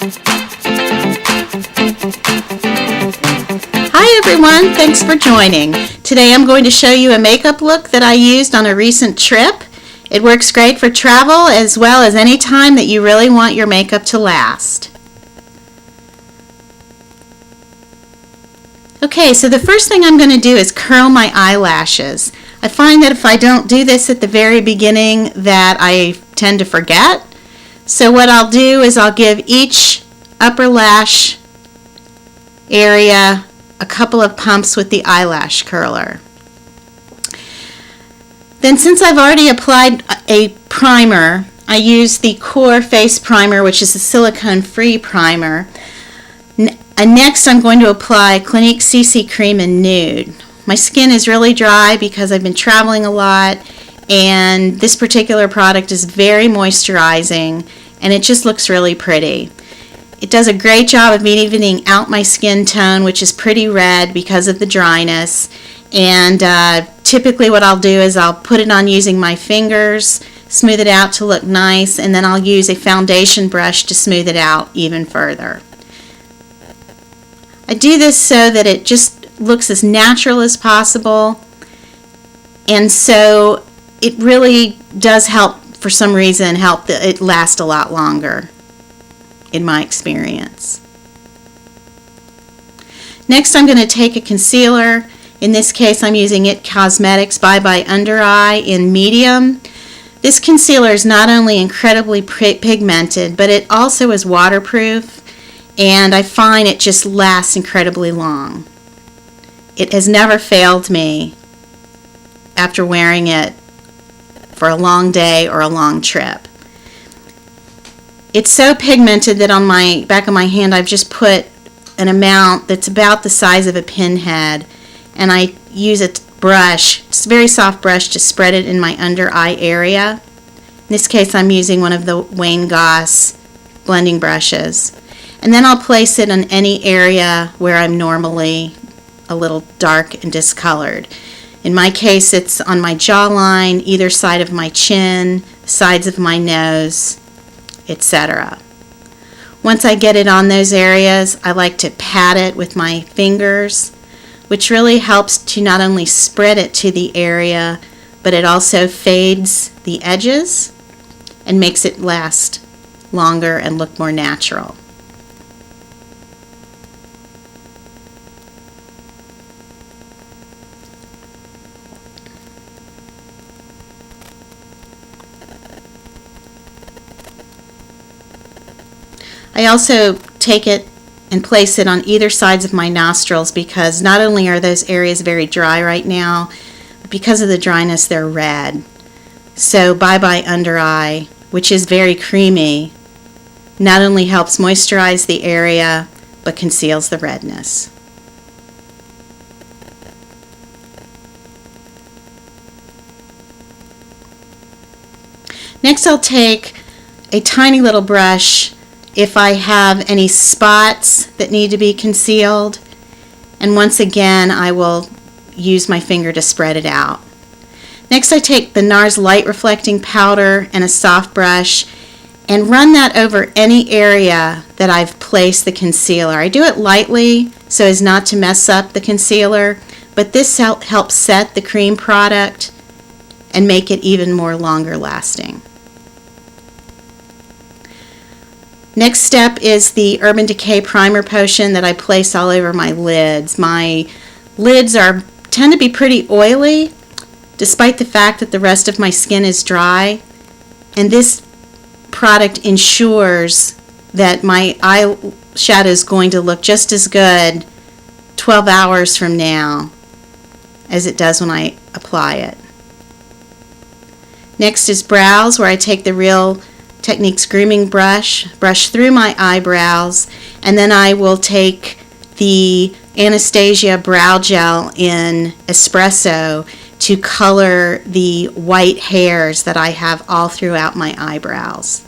Hi everyone, thanks for joining. Today I'm going to show you a makeup look that I used on a recent trip. It works great for travel as well as any time that you really want your makeup to last. Okay, so the first thing I'm going to do is curl my eyelashes. I find that if I don't do this at the very beginning that I tend to forget. So what I'll do is I'll give each upper lash area a couple of pumps with the eyelash curler. Then since I've already applied a primer, I use the Core Face Primer, which is a silicone-free primer. Next I'm going to apply Clinique CC Cream in Nude. My skin is really dry because I've been traveling a lot, and this particular product is very moisturizing and it just looks really pretty. It does a great job of evening out my skin tone, which is pretty red because of the dryness. And typically what I'll do is I'll put it on using my fingers, smooth it out to look nice, and then I'll use a foundation brush to smooth it out even further. I do this so that it just looks as natural as possible, and so it really does help, for some reason, help it last a lot longer, in my experience. Next I'm going to take a concealer. In this case I'm using IT Cosmetics Bye Bye Under Eye in medium. This concealer is not only incredibly pigmented, but it also is waterproof, and I find it just lasts incredibly long. It has never failed me after wearing it for a long day or a long trip. It's so pigmented that on my back of my hand I've just put an amount that's about the size of a pinhead, and I use a brush, it's a very soft brush, to spread it in my under eye area. In this case I'm using one of the Wayne Goss blending brushes. And then I'll place it on any area where I'm normally a little dark and discolored. In my case it's on my jawline, either side of my chin, sides of my nose, etc. Once I get it on those areas, I like to pat it with my fingers, which really helps to not only spread it to the area, but it also fades the edges and makes it last longer and look more natural. I also take it and place it on either sides of my nostrils, because not only are those areas very dry right now, but because of the dryness they're red. So Bye Bye Under Eye, which is very creamy, not only helps moisturize the area but conceals the redness. Next I'll take a tiny little brush if I have any spots that need to be concealed, and once again I will use my finger to spread it out. Next I take the NARS Light Reflecting Powder and a soft brush and run that over any area that I've placed the concealer. I do it lightly so as not to mess up the concealer, but this helps set the cream product and make it even more longer lasting. Next step is the Urban Decay Primer Potion that I place all over my lids. My lids tend to be pretty oily, despite the fact that the rest of my skin is dry, and this product ensures that my eyeshadow is going to look just as good 12 hours from now as it does when I apply it. Next is brows, where I take the Real Techniques grooming brush through my eyebrows, and then I will take the Anastasia brow gel in Espresso to color the white hairs that I have all throughout my eyebrows.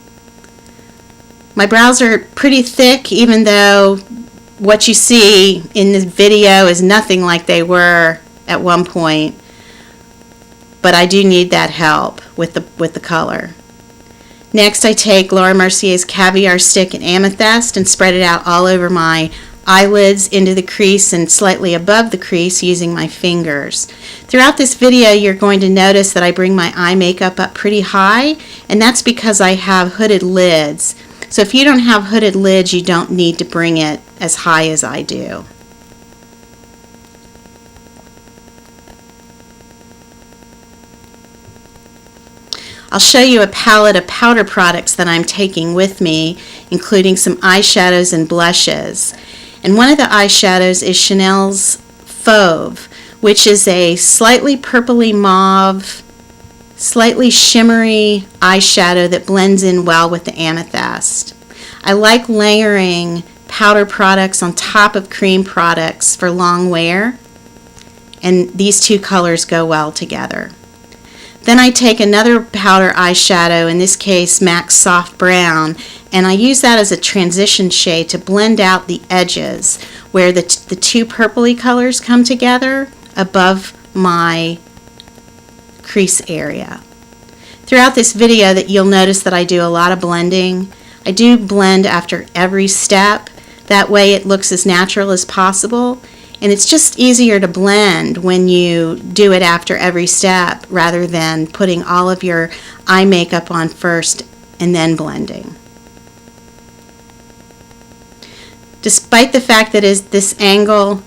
My brows are pretty thick, even though what you see in this video is nothing like they were at one point, but I do need that help with the color. Next, I take Laura Mercier's Caviar Stick and Amethyst and spread it out all over my eyelids, into the crease, and slightly above the crease using my fingers. Throughout this video, you're going to notice that I bring my eye makeup up pretty high, and that's because I have hooded lids. So if you don't have hooded lids, you don't need to bring it as high as I do. I'll show you a palette of powder products that I'm taking with me, including some eyeshadows and blushes. And one of the eyeshadows is Chanel's Fauve, which is a slightly purpley mauve, slightly shimmery eyeshadow that blends in well with the amethyst. I like layering powder products on top of cream products for long wear, and these two colors go well together. Then I take another powder eyeshadow, in this case MAC's Soft Brown, and I use that as a transition shade to blend out the edges where the two purpley colors come together above my crease area. Throughout this video that you'll notice that I do a lot of blending. I do blend after every step. That way it looks as natural as possible. And it's just easier to blend when you do it after every step rather than putting all of your eye makeup on first and then blending. Despite the fact that at this angle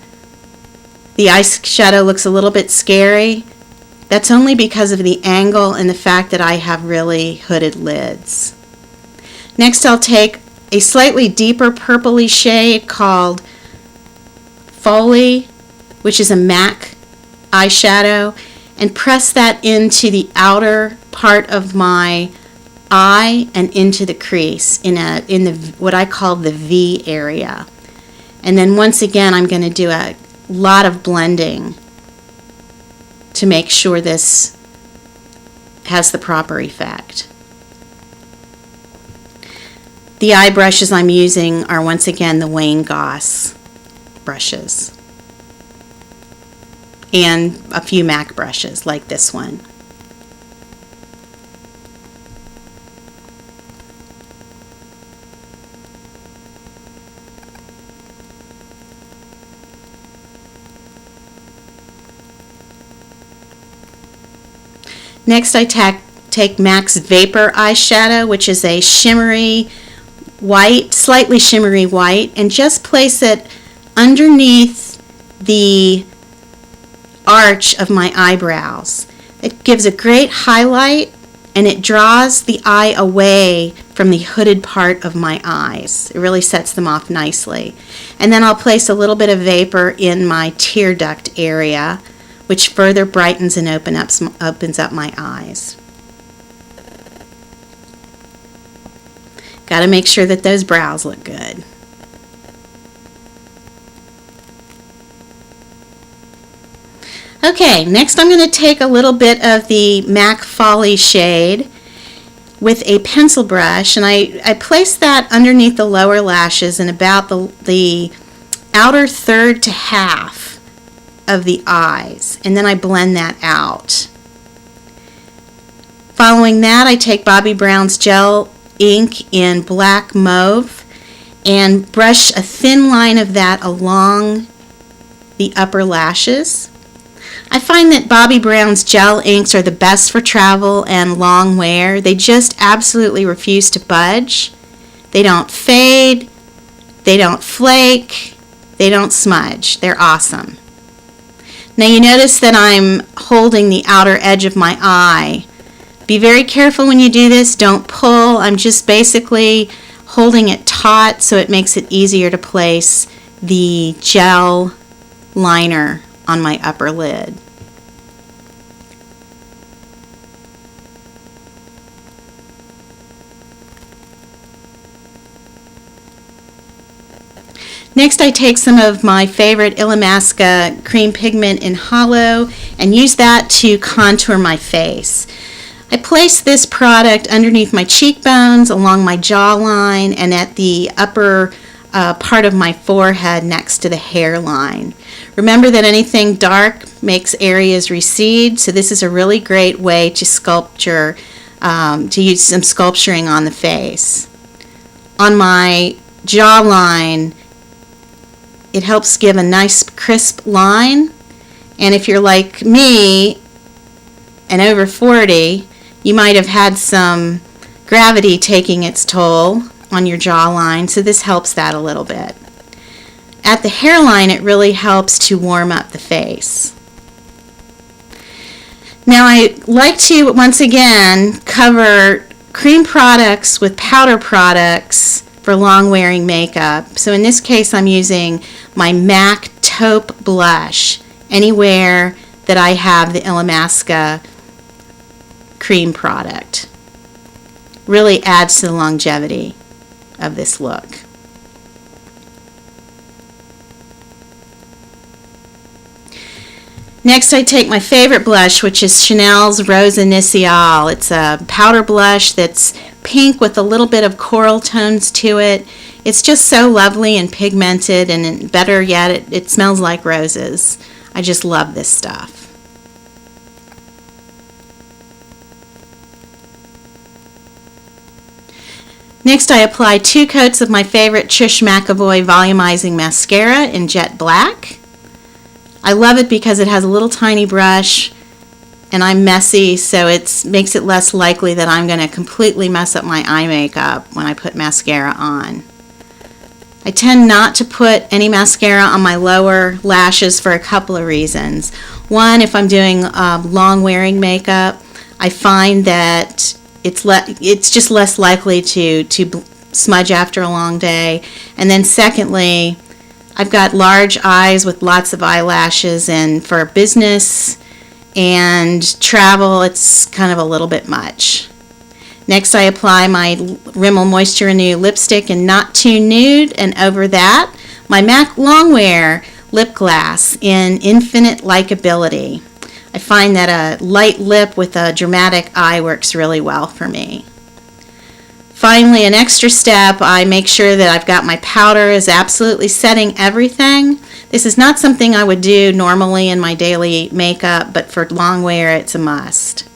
the eyeshadow looks a little bit scary, that's only because of the angle and the fact that I have really hooded lids. Next, I'll take a slightly deeper purpley shade called Foley, which is a MAC eyeshadow, and press that into the outer part of my eye and into the crease in the what I call the V area. And then once again, I'm going to do a lot of blending to make sure this has the proper effect. The eye brushes I'm using are once again the Wayne Goss brushes and a few MAC brushes like this one. Next, I take MAC's Vapor eyeshadow, which is a shimmery white, slightly shimmery white, and just place it underneath the arch of my eyebrows. It gives a great highlight and it draws the eye away from the hooded part of my eyes. It really sets them off nicely. And then I'll place a little bit of vapor in my tear duct area, which further brightens and opens up my eyes. Got to make sure that those brows look good. Okay, next I'm going to take a little bit of the MAC Folly shade with a pencil brush, and I place that underneath the lower lashes and about the outer third to half of the eyes, and then I blend that out. Following that, I take Bobbi Brown's gel ink in black mauve and brush a thin line of that along the upper lashes. I find that Bobbi Brown's gel inks are the best for travel and long wear. They just absolutely refuse to budge. They don't fade, they don't flake, they don't smudge. They're awesome. Now you notice that I'm holding the outer edge of my eye. Be very careful when you do this. Don't pull. I'm just basically holding it taut so it makes it easier to place the gel liner on my upper lid. Next, I take some of my favorite Illamasqua cream pigment in Hollow and use that to contour my face. I place this product underneath my cheekbones, along my jawline, and at the upper part of my forehead next to the hairline. Remember that anything dark makes areas recede, so this is a really great way to sculpt your to use some sculpturing on the face. On my jawline, it helps give a nice crisp line. And if you're like me and over 40, you might have had some gravity taking its toll on your jawline, so this helps that a little bit. At the hairline, it really helps to warm up the face. Now I like to, once again, cover cream products with powder products for long wearing makeup. So in this case, I'm using my MAC Taupe blush anywhere that I have the Illamasqua cream product. Really adds to the longevity of this look. Next, I take my favorite blush, which is Chanel's Rose Initiale. It's a powder blush that's pink with a little bit of coral tones to it. It's just so lovely and pigmented, and better yet, it smells like roses. I just love this stuff. Next, I apply 2 coats of my favorite Trish McEvoy Volumizing Mascara in Jet Black. I love it because it has a little tiny brush, and I'm messy, so it makes it less likely that I'm going to completely mess up my eye makeup when I put mascara on. I tend not to put any mascara on my lower lashes for a couple of reasons. One, if I'm doing long wearing makeup, I find that it's just less likely to smudge after a long day. And then secondly, I've got large eyes with lots of eyelashes, and for business and travel, it's kind of a little bit much. Next, I apply my Rimmel Moisture Renew lipstick in Not Too Nude, and over that, my MAC Longwear lip gloss in Infinite Likeability. I find that a light lip with a dramatic eye works really well for me. Finally, an extra step, I make sure that I've got my powder is absolutely setting everything. This is not something I would do normally in my daily makeup, but for long wear, it's a must.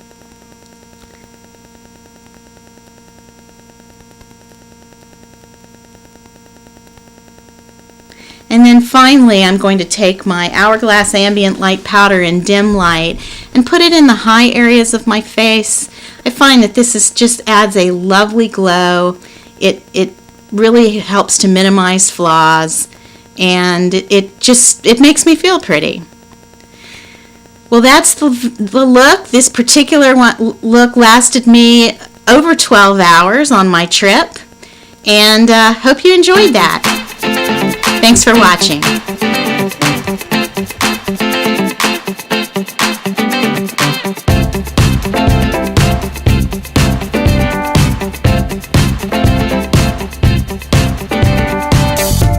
And then finally, I'm going to take my Hourglass Ambient Light Powder in Dim Light and put it in the high areas of my face. I find that this just adds a lovely glow. It really helps to minimize flaws, and it makes me feel pretty. Well, that's the look. This particular look lasted me over 12 hours on my trip, and hope you enjoyed that. Thanks for watching.